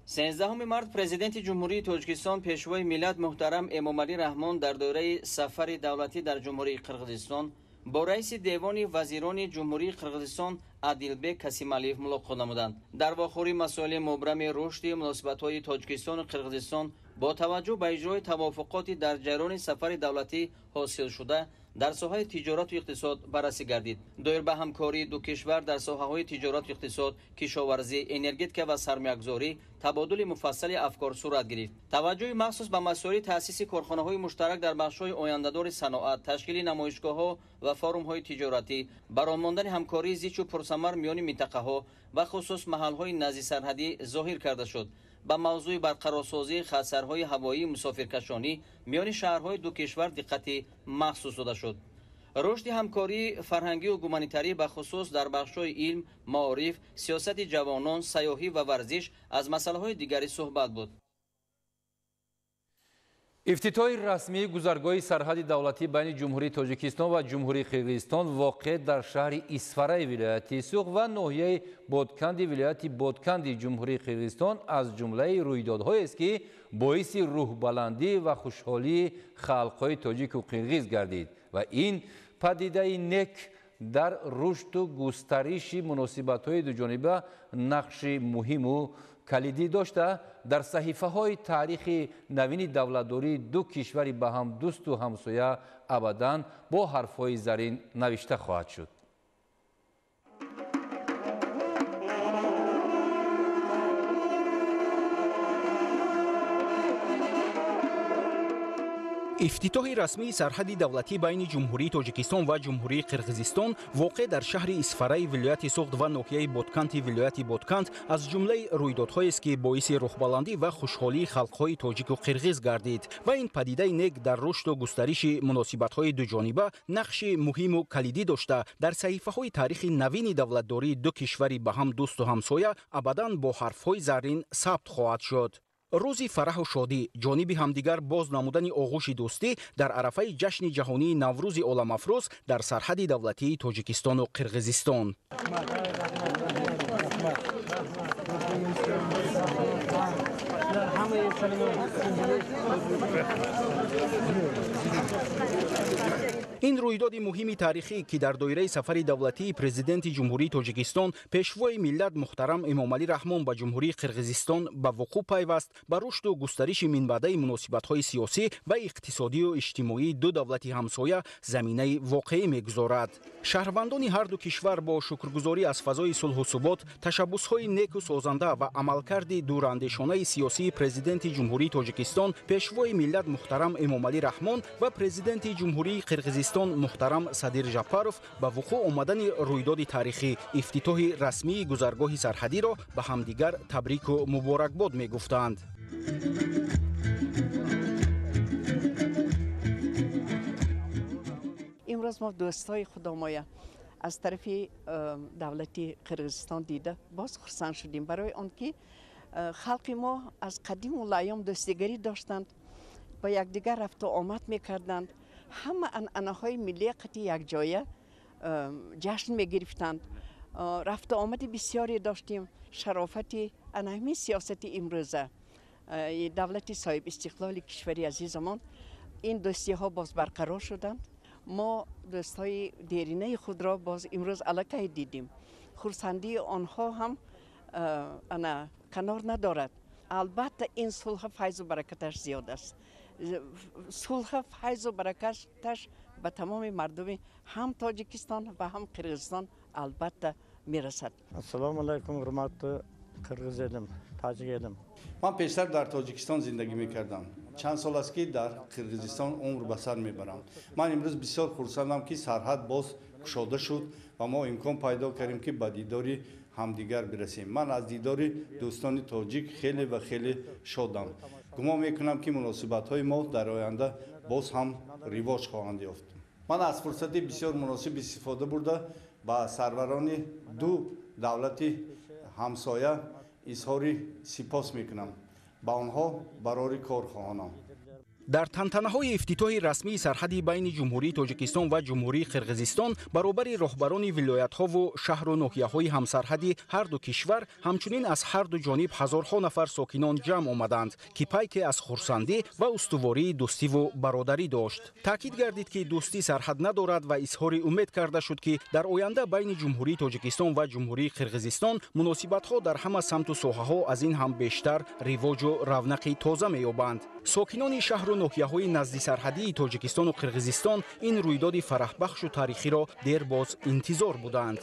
13 مارت پرزیدنت جمهوری تاجیکستان پیشوای ملت محترم امامعلی رحمان در دوره سفر دولتی در جمهوری قرقیزستان با رئیس دیوان وزیران جمهوری قرقیزستان عادیلبک کاسیمالیف ملاقات نمودند. در واخوری مسائل مبرم رشد مناسبت‌های تاجیکستان و قرقیزستان با توجه به اجرای توافقاتی در جریان سفر دولتی حاصل شده در ساحه تجارت و اقتصاد بررسی گردید. دایر به همکاری دو کشور در ساحه‌های تجارت و اقتصاد، کشاورزی، انرژتیک و سرمایه‌گذاری تبادل مفصل افکار صورت گرفت. توجه مخصوص به مسائل تأسیس کارخانه‌های مشترک در بخش‌های آینده‌دار صنعت، تشکیل نمایشگاه‌ها و فورم‌های تجارتی، برآمدن همکاری زیچ و پرثمر میان منطقه‌ها و خصوص محل‌های نزدیک سرحدی ظاهر کرده شد. با موضوع برقرارسازی خطرهای هوایی مسافرکشانی میان شهرهای دو کشور دقت مخصوص داده شد. رشد همکاری فرهنگی و گومانیتری به خصوص در بخش‌های علم، معارف، سیاست جوانان، سیاحی و ورزش از مسائل دیگری صحبت بود. افتتاح رسمی گذرگاه سرحد دولتی بین جمهوری تاجیکستان و جمهوری قرقیزستان واقع در شهر اسفرای ولایت سوق و ناحیه بادکند ولایت بادکند جمهوری قرقیزستان از جمله رویدادهایی است که باعث روح‌بلندی و خوشحالی خلق‌های تاجیک و قرقیز گردید و این پدیده نک در رشد و گسترش مناسبت‌های دوجانبه نقش مهم و کلیدی داشته در صحیفه‌های تاریخ نوین دولتداری دو کشور به هم دوست و همسایه ابداً با حرف‌های زرین نوشته خواهد شد. افتتاح رسمی سرحد دولتی بین جمهوری تاجیکستان و جمهوری قرقیزستان واقع در شهر اسفرای ولایت سوخت و ناحیه بادکند ولایت بادکند از جمله رویدادهایی است که باعث روح‌بلندی و خوشحالی خلق‌های تاجیک و قرقیز گردید و این پدیده نک در رشد و گسترش مناسبت‌های دوجانبه نقش مهم و کلیدی داشته در صحیفه‌های تاریخ نوین دولتداری دو کشوری به هم دوست و همسایه ابداً با حرف‌های زرین ثبت خواهد شد. روزی فرح و شادی جانب همدیگر باز نمودن آغوش دوستی در عرفه جشن جهانی نوروز عالم افروز در سرحد دولتی تاجیکستان و قرقیزستان. این رویداد مهم تاریخی که در دایره سفر دولتی پرزیدنت جمهوری تاجیکستان پیشوای ملت محترم امامعلی رحمان به جمهوری قرقیزستان به وقوع پیوست به رشد و گسترش منبع مناسبت‌های سیاسی و اقتصادی و اجتماعی دو دولت همسایه زمینه واقعی می‌گذارد. شهروندان هر دو کشور با شکرگزاری از فضای صلح و ثبات، تشبس‌های نیک و سازنده و عملکرد دوراندیشانه سیاسی پرزیدنت جمهوری تاجیکستان پیشوای ملت محترم امامعلی رحمان و پرزیدنت جمهوری قرقیزستان Қирғизистон муҳтарам Садир Жапаров ба вуқӯъ омадани рӯйдоди таърихӣ ифтитоҳи расмии гузаргоҳи сарҳадиро ба ҳамдигар табрику муборакбод мегуфтанд. имрӯз мо дӯстҳои худомоя аз тарафи давлати қирғизистон дида боз хурсанд шудем, барои он ки халқи мо аз қадиму лаём дӯстигарӣ доштанд, با یکدیگر رفت و آمد میکردند. همه انعنه‌های ملی قطعی یکجایه جشن میگرفتند. رفت و آمد بسیاری داشتیم. شرافت انهمی سیاست امروزه دولت صاحب استقلال کشوری عزیزمان این دوستی ها باز برقرار شدند. ما دوستای دیرینه خود را باز امروز علاقه دیدیم. خرسندی آنها هم انا کنار ندارد. البته این صلح فیض و برکتش زیاد است. صلح فیض و برکتش به تمام مردم هم تاجیکستان و هم قرغیزستان البته میرسد. السلام علیکم حرمت قرغیز ادم تاجیک ادم. من پیشتر در تاجیکستان زندگی میکردم. چند سال است که در قرغیزستان عمر به سر میبرم. من امروز بسیار خرسندم که سرحد باز گشوده شد و ما امکان پیدا کردیم که به دیدار همدیگر برسیم. من از دیدار دوستان تاجیک خیلی و خیلی شادم. گمان میکنم که مناسبت های ما در آینده باز هم رواج خواهند یافت. من از فرصت بسیار مناسب استفاده برده با سروران دو دولت همسایه اظهار سپاس میکنم. با آنها برای کار خواهانم. در تنتنه‌های افتتاحی رسمی سرحدی بین جمهوری تاجیکستان و جمهوری قرغیزستان برابر رهبران ولایت‌ها و شهر و ناحیه‌های همسرحدی هر دو کشور همچنین از هر دو جانب هزارها نفر ساکنان جمع آمدند که پیک از خرسندی و استواری دوستی و برادری داشت. تاکید گردید که دوستی سرحد ندارد و اظهار امید کرده شد که در آینده بین جمهوری تاجیکستان و جمهوری قرغیزستان مناسبت‌ها در همه سمت و ساحه‌ها از این هم بیشتر رواج و رونق تازه می‌یابند. ساکنان شهر و ناحیه‌های نزدیک سرحدی تاجیکستان و قرغیزستان این رویداد فرحبخش و تاریخی را دیر باز انتظار بودند.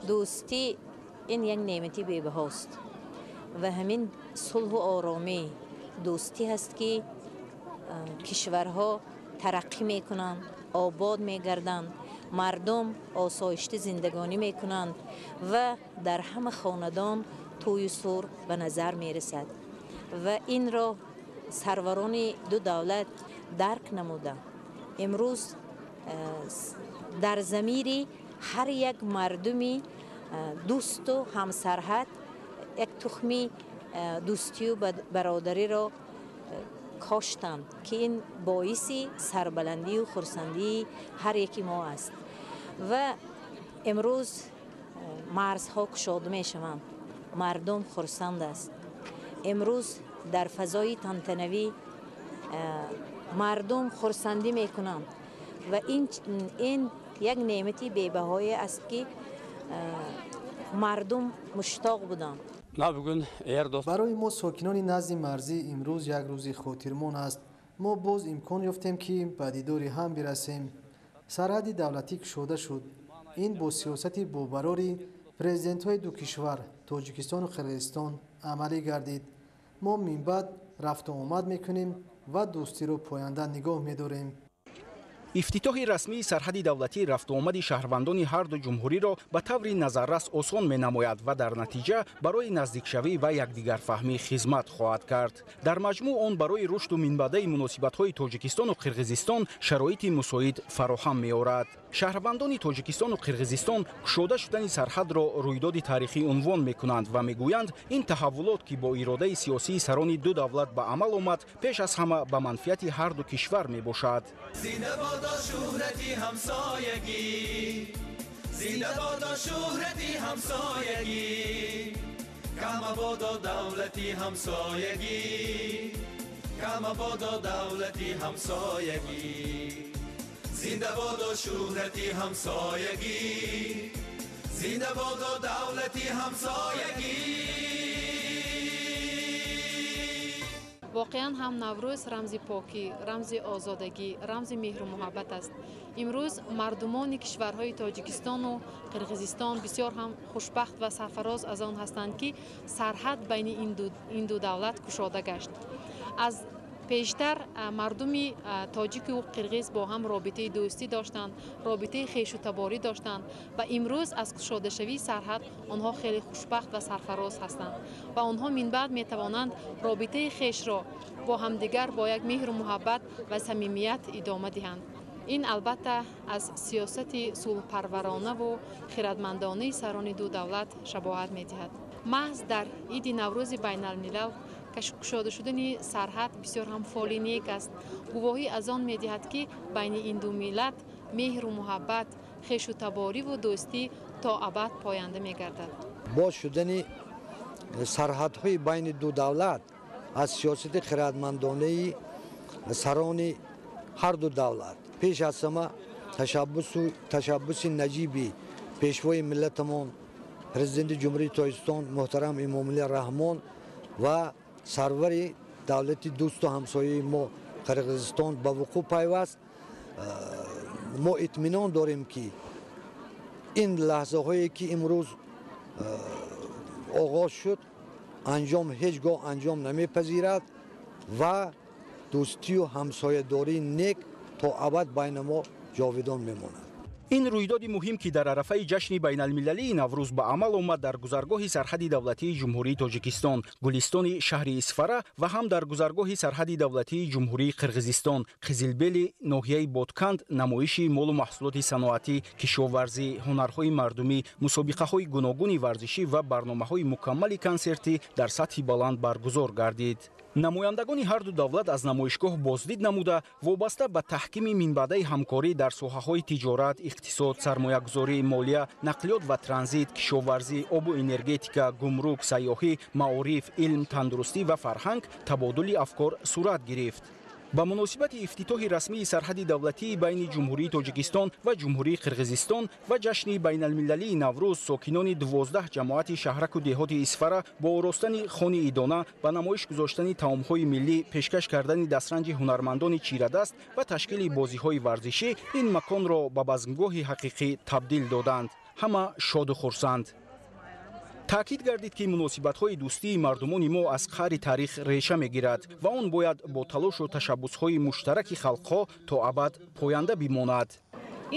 دوستی این یک نعمتی بی‌بهاست و همین صلح و آرامی دوستی هست که کشورها ترقی میکنند، آباد میگردند، مردم آسایشته زندگانی میکنند و در همه خاندان توی و سور به نظر میرسد و این را سروران دو دولت درک نموده. امروز در ضمیر هر یک مردمی دوست و همسرحد یک تخمی دوستی و برادری را کاشتند که این باعث سربلندی و خرسندی هر یکی ما است و امروز مرزها گشوده می شوند. مردم خرسند است. امروز در فضای تنتنوی مردم خرسندی می کنند و این یک نعمتی بی‌بهای است که مردم مشتاق بودند. برای ما ساکنان نزد مرزی امروز یک روزی خاطرمان است. ما باز امکان یافتیم که به دیدار هم برسیم. سرحد دولتی گشوده شد. این با سیاست باوراری پرزیدنت های دو کشور تاجیکستان و قرغیزستان عملی گردید. ما من بعد رفت و آمد میکنیم و دوستی رو پاینده نگاه میداریم. افتتاح رسمی سرحد دولتی رفت و آمد شهروندان هر دو جمهوری را به طور نظررس آسان می‌نماید و در نتیجه برای نزدیکشوی و یکدیگر فهمی خدمت خواهد کرد. در مجموع آن برای رشد و منبعث مناسبت‌های تاجیکستان و قرغیزستان شرایط مساعد فراهم می‌آورد. شهروندان تاجیکستان و قرغیزستان گشوده شدن سرحد را رویداد تاریخی عنوان می‌کنند و می‌گویند این تحولات که با اراده سیاسی سران دو دولت به عمل آمد پیش از همه به منفعت هر دو کشور میباشد. شهرتی همسایگی زنده بادا شهرتی همسایگی کم بادا دولتی همسایگی کم بادا دولتی همسایگی زنده بادا شهرتی همسایگی زنده بادا دولتی همسایگی واقعا هم نوروز رمز پاکی، رمز آزادگی، رمز مهر و محبت است. امروز مردمان کشورهای تاجیکستان و قرقیزستان بسیار هم خوشبخت و سرفراز از آن هستند که سرحد بین این دو دولت گشوده گشت. از پیشتر مردم تاجیک و قرقیز با هم رابطه دوستی داشتند، رابطه خویش و تباری داشتند و امروز از گشوده شوی سرحد آنها خیلی خوشبخت و سرفراز هستند و آنها من بعد می توانند رابطه خویش را با همدیگر با یک مهر و محبت و صمیمیت ادامه دهند. این البته از سیاست صلح پرورانه و خردمندانه سران دو دولت شباهت می دهد. محض در عید نوروز بین الملل گشوده شدن سرحد بسیار هم فعال نیک است. گواهی از آن می دهد که بین این دو ملت مهر و محبت، خویش و تباری و دوستی تا ابد پاینده می گردد. باز شدن سرحدهای بین دو دولت از سیاست خردمندانه سران هر دو دولت پیش از همه تشبس نجیبی پیشوای ملتمان پرزیدنت جمهوری تاجیکستان محترم امامعلی رحمان و سرور دولت دوست و همسایه ما قرقیزستان به وقوع پیوست. ما اطمینان داریم که این لحظه هایی که امروز آغاز شد هیچگاه انجام نمیپذیرد و دوستی و همسایه داری نیک تا ابد بین ما جاودان میماند. این رویداد مهم که در عرفه جشن بین المللی نوروز به عمل آمد در گذرگاه سرحدی دولتی جمهوری تاجیکستان گلستان شهر اسفاره و هم در گذرگاه سرحدی دولتی جمهوری قرقیزستان قزلبیل ناحیه بادکند نمایش مال و محصولات صنعتی، کشاورزی، هنرهای مردمی، مسابقه‌های گوناگون ورزشی و برنامه‌های مکمل کنسرتی در سطح بلند برگزار گردید. намояндагони ҳарду давлат аз намоишгоҳ боздид намуда вобаста ба таҳкими минбаъдаи ҳамкорӣ дар соҳаҳои тиҷорат, иқтисод, сармоягузорӣ, молия, нақлиёт ва транзит, кишоварзӣ, обу энергетика, гумрук, сайёҳӣ, маориф, илм, тандурустӣ ва фарҳанг табодули афкор сурат гирифт. ба муносибати ифтитоҳи расмии сарҳади давлатии байни ҷумҳурии тоҷикистон ва ҷумҳурии қирғизистон ва ҷашни байналмилалии наврӯз сокинони 12 ҷамоати шаҳраку деҳоти исфара бо оростани хони идона ба намоиш гузоштани таомҳои миллӣ, пешкаш кардани дастранҷи ҳунармандони чирадаст ва ташкили бозиҳои варзишӣ ин маконро ба базмгоҳи ҳақиқӣ табдил доданд. ҳама шоду хурсанд. таъкид гардид ки муносибатҳои дӯстии мардумони мо аз қаъри таърих реша мегирад ва он бояд бо талошу ташаббусҳои муштараки халқҳо то абад поянда бимонад.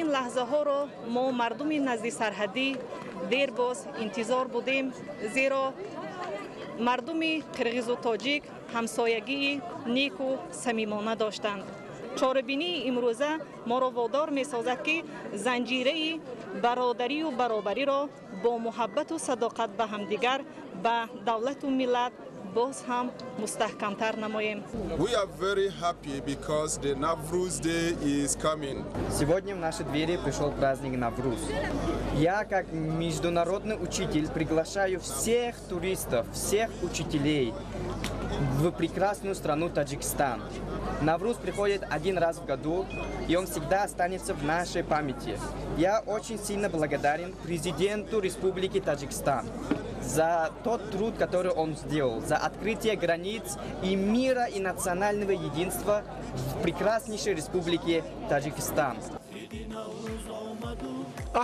ин лаҳзаҳоро мо мардуми назди сарҳадӣ дер боз интизор будем, зеро мардуми қирғизу тоҷик ҳамсоягии неку самимона доштанд. чорабинии имрӯза моро водор месозад ки занҷираи бародарию баробариро бо муҳаббату садоқат ба ҳамдигар ба давлату миллат боз ҳам мустаҳкамтар намоем. We are very happy because the Navruz Day is coming. Сегодня в наши двери пришел праздник Навруз. Я, как международный учитель, приглашаю всех туристов, всех учителей в прекрасную страну Таджикистан. Навруз приходит один раз в году, и он всегда останется в нашей памяти. Я очень сильно благодарен президенту Республики Таджикистан за тот труд, который он сделал, за открытие границ и мира и национального единства в прекраснейшей Республике Таджикистан.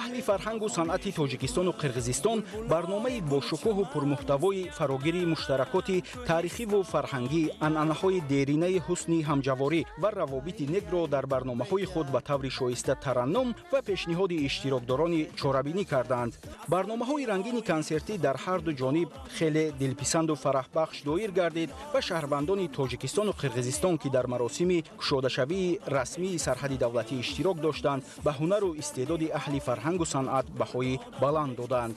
аҳли фарҳангу санъати тоҷикистону қирғизистон барномаи бошукӯҳу пурмуҳтавои фарогири муштаракоти таърихиву фарҳангӣ, анъанаҳои деринаи ҳусни ҳамҷаворӣ ва равобити негро дар барномаҳои худ ба таври шоиста тараннум ва пешниҳоди иштирокдорони чорабинӣ карданд. барномаҳои рангини консертӣ дар ҳарду ҷониб хеле дилписанду фараҳбахш доир гардид ва шаҳрвандони тоҷикистону қирғизистон ки дар маросими кушодашавии расмии сарҳади давлатӣ иштирок доштанд ба ҳунару истеъдоди аҳли фарҳангу санъат баҳои баланд доданд.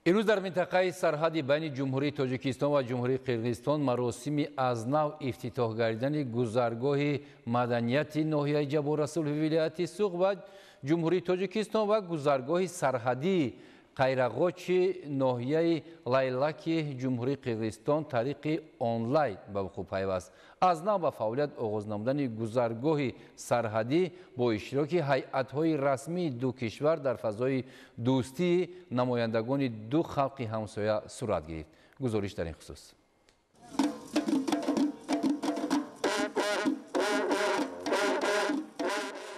امروز در منطقه سرحدی بین جمهوری تاجیکستان و جمهوری قرقیزستان مراسم از نو افتتاح گردیدن گذرگاه مدنیت ناحیه جبار رسول ولایت سوق و جمهوری تاجیکستان و گذرگاه سرحدی қайрағочи ноҳияи лайлаки ҷумҳурии қирғизистон тариқи онлайн ба вуқӯъ пайваст. аз нав ба фаъолият оғоз намудани гузаргоҳи сарҳадӣ бо иштироки ҳайатҳои расмии ду кишвар дар фазои дӯстии намояндагони ду халқи ҳамсоя сурат гирифт. гузориш дар ин хусус.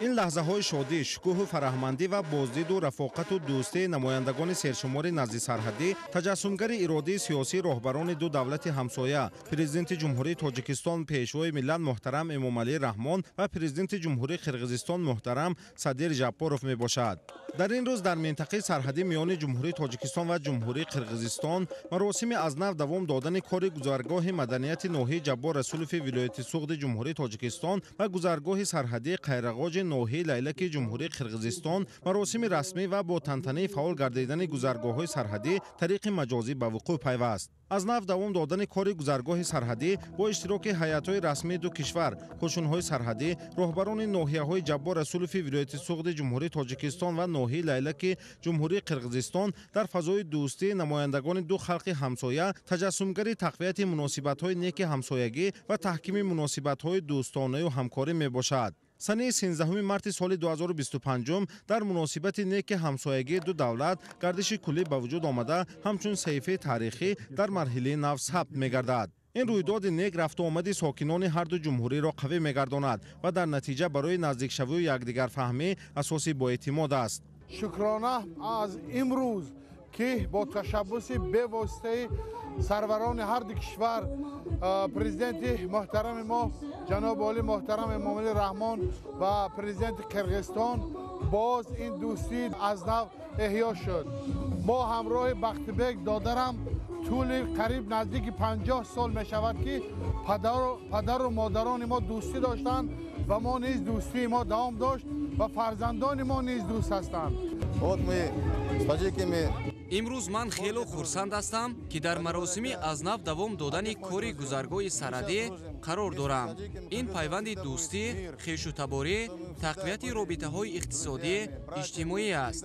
ин лаҳзаҳои шодӣ, шукӯҳу фараҳмандӣ ва боздиду рафоқату дӯстии намояндагони сершумори назди сарҳадӣ таҷассумгари иродии сиёсии роҳбарони ду давлати ҳамсоя, президенти ҷумҳурии Тоҷикистон пешвои миллат муҳтарам Эмомалӣ Раҳмон ва президенти ҷумҳурии Қирғизистон муҳтарам Садир Ҷаппоров мебошад. дар ин рӯз дар минтақаи сарҳадӣ миёни ҷумҳурии Тоҷикистон ва ҷумҳурии Қирғизистон маросими аз нав давом додани кори гузаргоҳи маданияти ноҳияи Ҷаббор Расулови вилояти суғди ҷумҳурии Тоҷикистон ва гузаргоҳи сарҳадии Қайрағоҷи ноҳияи Лайлаки ҷумҳурии Қирғизистон маросими расмӣ ва бо тантанаи фаъол гардидани гузаргоҳҳои сарҳадӣ тариқи маҷозӣ ба вуқӯъ пайваст. аз нав давом додани кори гузаргоҳи сарҳадӣ бо иштироки ҳайатҳои расмии ду кишвар, қӯшунҳои сарҳадӣ, роҳбарони ноҳияҳои Ҷаббор Расулови вилояти суғди ҷумҳурии Тоҷикистон ва ноҳияи Лайлаки ҷумҳурии Қирғизистон дар фазои дӯстии намояндагони ду халқи ҳамсоя таҷассумгари тақвияти муносибатҳои неки ҳамсоягӣ ва таҳкими муносибатҳои дӯстонаю ҳамкорӣ мебошад. санаи 13 марти соли 2025 дар муносибати неки ҳамсоягии ду давлат гардиши куллӣ ба вуҷуд омада ҳамчун саҳифаи таърихӣ дар марҳилаи нав сабт мегардад. ин рӯйдоди нек рафтуомади сокинони ҳарду ҷумҳуриро қавӣ мегардонад ва дар натиҷа барои наздикшавию якдигарфаҳмӣ асоси боэътимод аст. шукрона аз имрӯз ки бо ташаббуси бевоситаи сарварони ҳарду кишвар президенти муҳтарами мо ҷаноби оли муҳтарам Эмомалӣ Раҳмон ва президенти Қирғизистон боз ин дӯстӣ аз нав эҳё шуд. мо ҳамроҳи Бахтибек додарам тӯли қариб наздики 50 сол мешавад ки падару модарони мо дӯстӣ доштанд ва мо низ дӯстии мо давом дошт ва фарзандони мо низ дӯст ҳастанд. имрӯз ман хело хурсанд ҳастам ки дар маросими аз нав давом додани кори гузаргоҳи сарҳадӣ қарор дорам. ин пайванди дӯстӣ, хешутаборӣ, тақвияти робитаҳои иқтисодӣ, иҷтимоӣ аст.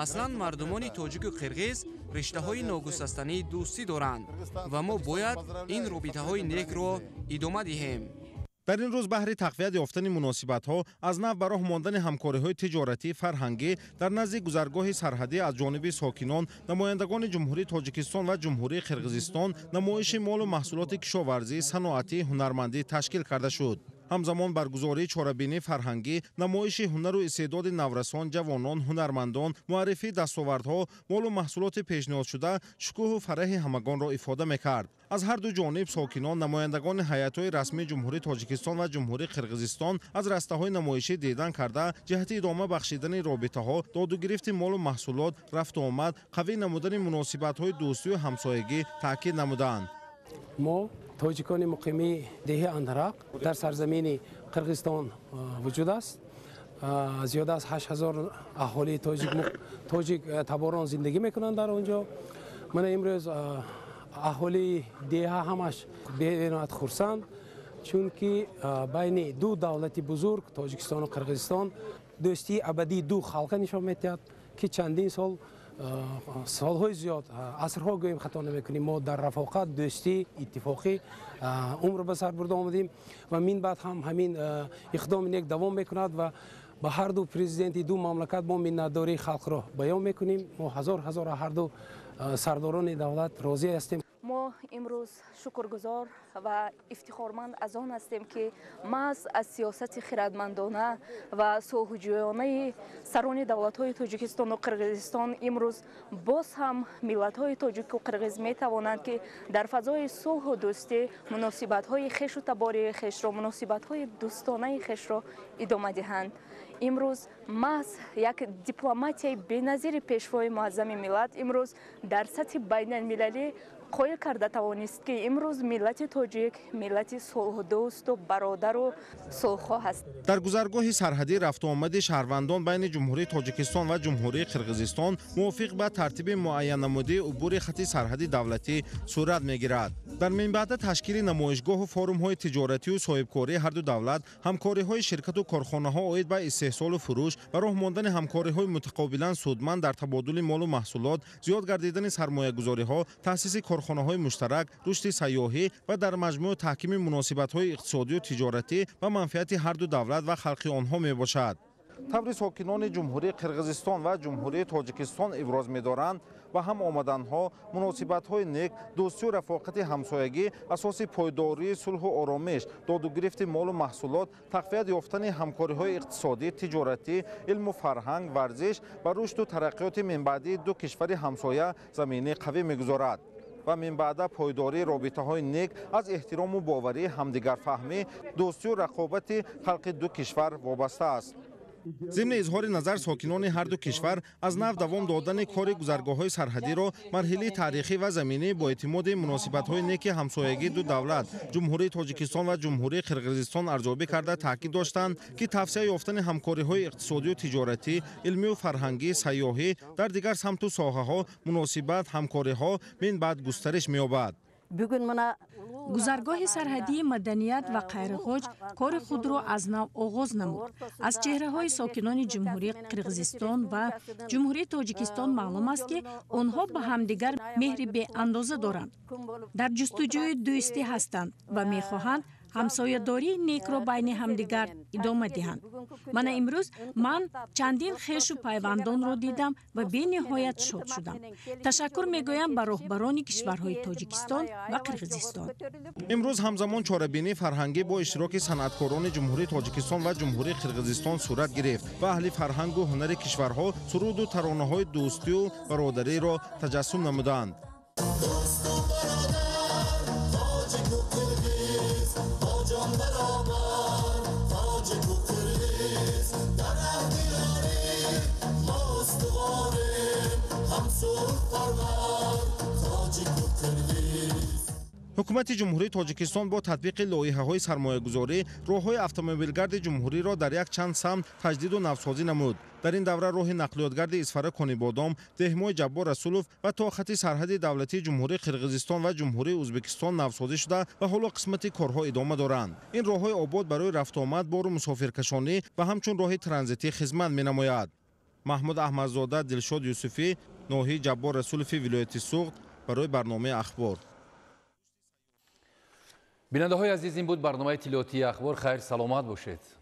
аслан мардумони тоҷику қирғиз риштаҳои ногусастании дӯстӣ доранд ва мо бояд ин робитаҳои некро идома диҳем. дар ин рӯз баҳри тақвият ёфтани муносибатҳо аз нав ба роҳ мондани ҳамкориҳои тиҷоратӣ, фарҳангӣ дар назди гузаргоҳи сарҳадӣ аз ҷониби сокинон, намояндагони ҷумҳурии Тоҷикистон ва ҷумҳурии Қирғизистон намоиши молу маҳсулоти кишоварзӣ, саноатӣ, ҳунармандӣ ташкил карда шуд. ҳамзамон баргузории чорабинии фарҳангӣ, намоиши ҳунару истеъдоди наврасон, ҷавонон, ҳунармандон, муаррифии дастовардҳо, молу маҳсулоти пешниҳодшуда шукӯҳу фараҳи ҳамагонро ифода мекард. аз ҳарду ҷониб сокинон, намояндагони ҳайатҳои расмии ҷумҳурии Тоҷикистон ва ҷумҳурии Қирғизистон аз растаҳои намоишӣ дидан карда, ҷиҳати идома бахшидани робитаҳо, доду гирифти молу маҳсулот, рафтуомад, қавӣ намудани муносибатҳои дӯстию ҳамсоягӣ таъкид намуданд. мо тоҷикони муқими деҳи Андарақ дар сарзамини Қирғизистон вуҷуд аст. зиёда аз 8000 аҳолии тоҷик таборон зиндагӣ мекунанд дар онҷо. мана имрӯз аҳолии деҳа ҳамаш беноҳат хурсанд, чунки байни ду давлати бузург Тоҷикистону Қирғизистон дӯстии абадии ду халқа нишон медиҳад, ки чандин сол солҳои зиёд, асрҳо гӯем хато намекунем, мо дар рафоқат, дӯстӣ, иттифоқӣ умр ба сар бурда омадем ва мин баъд ҳам ҳамин иқдоми нек давом мекунад ва ба ҳарду президенти ду мамлакат мо миннатдории халқро баён мекунем. мо ҳазор ҳарду сардорони давлат розӣ ҳастем. мо имрӯз шукргузор ва ифтихорманд аз он ҳастем ки маҳз аз сиёсати хирадмандона ва сулҳуҷӯёнаи сарони давлатҳои Тоҷикистону Қирғизистон имрӯз боз ҳам миллатҳои тоҷику қирғиз метавонанд ки дар фазои сулҳу дӯстӣ муносибатҳои хешу табории хешро, муносибатҳои дӯстонаи хешро идома диҳанд. имрӯз маҳз як дипломатияи беназири пешвои муаззами миллат имрӯз дар сатҳи байналмилалӣ قایل کرده توانست که امروز ملت تاجیک ملت صلح‌دوست و برادر و صلح‌خواه است. در گذرگاه سرحدی رفت و آمد شهروندان بین جمهوری تاجیکستان و جمهوری قرقیزستان موافق به ترتیب معین نموده عبور خط سرحدی دولتی صورت میگیرد. در من بعد تشکیل نمایشگاه و فورم های تجارتی و صاحبکاری هر دو دولت، همکاری های شرکت و کارخانه ها عاید به استحصال و فروش و راه ماندن همکاری های متقابلا سودمند در تبادل مال و محصولات، زیاد گردیدن سرمایه گذاری ها، تأسیس کارخانه های مشترک، رشد سیاحی و در مجموع تحکیم مناسبت های اقتصادی و تجارتی و منفعت هر دو دولت و خلق آنها می باشد. طبری ساکنان جمهوری قرقیزستان و جمهوری تاجیکستان ابراز می‌دارند و هم آمدنها مناسبت‌های نیک، دوستی و رفاقت همسایگی، اساس پایداری صلح و آرامش، داد و گرفت مال و محصولات، تقویت یافتن همکاری‌های اقتصادی، تجارتی، علم و فرهنگ، ورزش و رشد و ترقیات من بعدی دو کشور همسایه زمینه قوی می‌گذارد و من بعد پایداری رابطه‌های نیک از احترام و باوری، همدیگر فهمی، دوستی و رقابت خلق دو کشور وابسته است. ضمن اظهار نظر ساکنان هر دو کشور از نو دوام دادن کار گذرگاه‌های سرحدی را مرحله تاریخی و زمینه با اعتماد مناسبت‌های نیک همسایگی دو دولت جمهوری تاجیکستان و جمهوری قرقیزستان ارزیابی کرده تاکید داشتند که توسعه یافتن همکاری‌های اقتصادی و تجارتی، علمی و فرهنگی، سیاحی در دیگر سمت و ساحه‌ها مناسبت همکاری‌ها من بعد گسترش می‌یابد. گذرگاه سرحدی مدنیت و قیرغوج کار خود را از نو آغاز نمود. از چهره های ساکنان جمهوری قرقیزستان و جمهوری تاجیکستان معلوم است که آنها به همدیگر مهر به اندازه دارند. در جستجوی دوستی هستند و میخواهند همسایه‌داری نیک را بین همدیگر ادامه دهند. من امروز چندین خویش و پیوندان را دیدم و به نهایت شاد شدم. تشکر میگویم به راهبران کشورهای تاجیکستان و قرقیزستان. امروز همزمان چاره‌بینی فرهنگی با اشتراک صنعتکاران جمهوری تاجیکستان و جمهوری قرقیزستان صورت گرفت و اهل فرهنگ و هنر کشورها سرود و ترانه‌های دوستی و برادری را تجسم نمودند. حکومت جمهوری تاجیکستان با تطبیق لایحه‌های سرمایه‌گذاری راه‌های اتومبیلگرد جمهوری را در یک چند سمت تجدید و نوسازی نمود. در این دوره راه نقلیاتگرد اسفره کانیبادام، دهمای جبار رسولوف و تا خط سرحدی دولتی جمهوری قرقیزستان و جمهوری ازبکستان نوسازی شده و حالا قسمت کارها ادامه دارند. این راه‌های آباد برای رفت و آمد بار و مسافرکشانی و همچون راه ترانزیتی خدمت می‌نماید. محمود احمدزاده، دلشاد یوسفی، ناحیه جبار رسولوفی ولایت سوغد برای برنامه اخبار. بیننده های عزیز، این بود برنامه اطلاعاتی اخبار. خیر سلامت باشید.